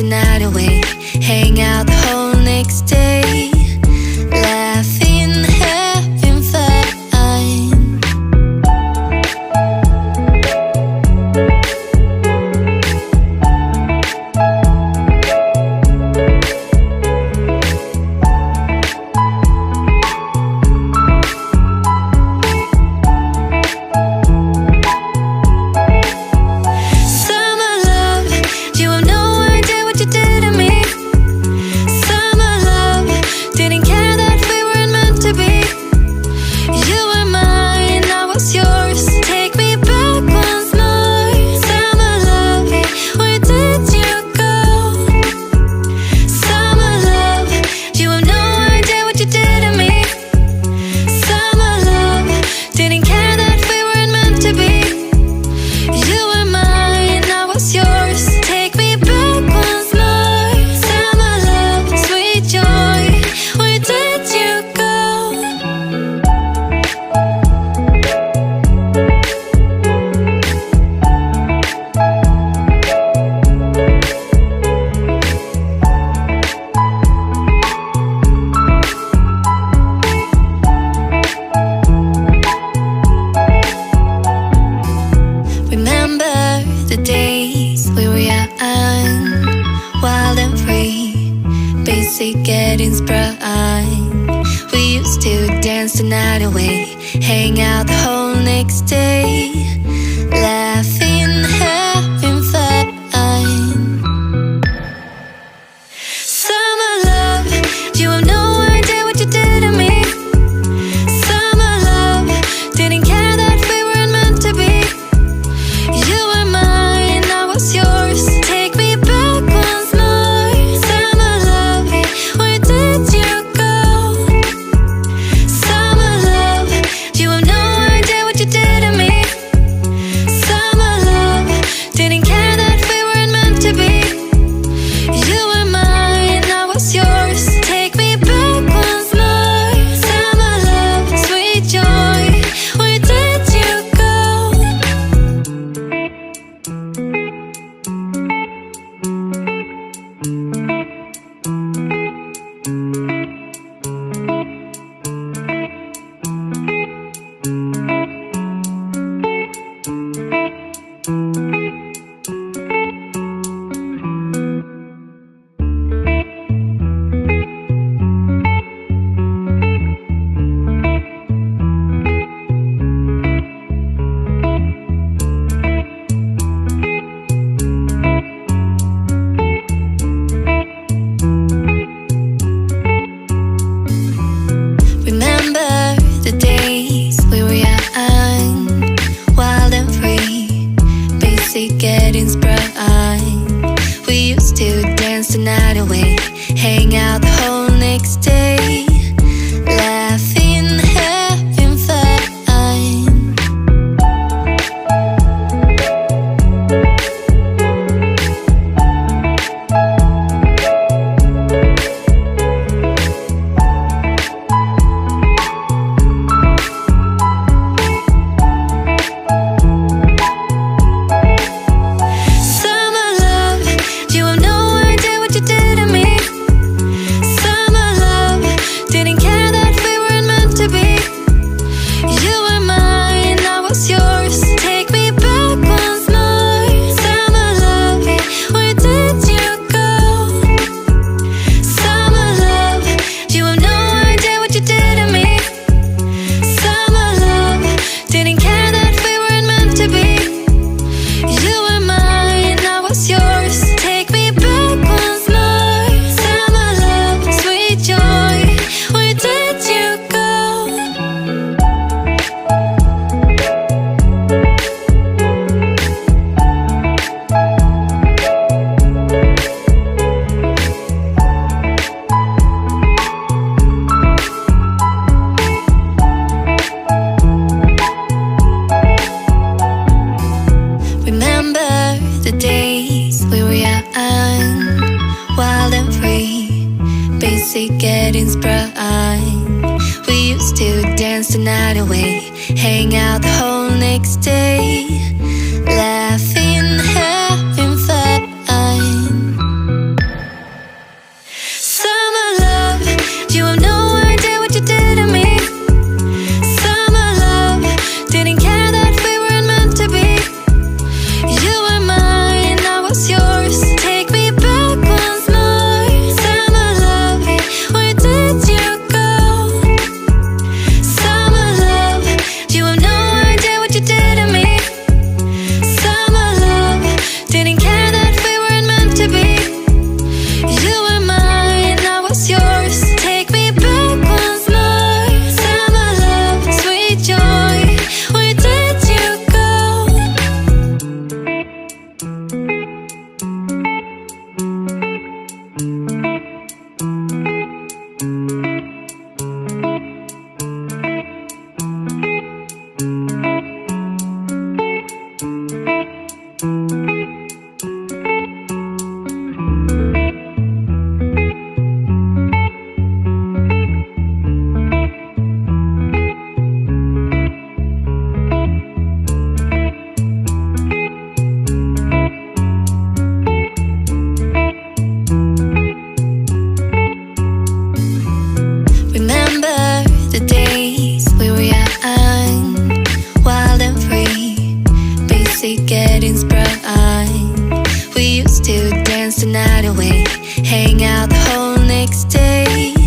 night away, hang out the whole next day, laughing, having fun. The days we were young, wild and free, basic getting sprung. We used to dance the night away, hang out the whole next day, laughing, having fun. Summer love, you have no idea what you did to me. Summer love, didn't care that we weren't meant to be. You were mine, I was yours. Take me back once more. Summer love, where did you go? Summer love, you have no idea what you did to me. Summer love, didn't care that we weren't meant to be. You were mine, I was yours. Take me back once more. Summer love, sweet joy, where did you go? Remember the days we were young, wild and free, basic getting sprung. We used to dance the night away, hang out the whole next day, laughing, having fun. Summer love, you have no idea what you did to me. Summer love, didn't care that we weren't meant to be. You were mine, I was yours. Take me back once more. Summer love, where did you go? Summer love, you have no idea what you did to me. Summer love, didn't care that we weren't meant to be. You were mine, I was yours. Take me back once more. Summer love, sweet joy, where did you go? Remember the days we were young, wild and free, basic getting sprung. We used to dance the night away, hang out the whole next day, laughing, having fun. hang out the whole next day.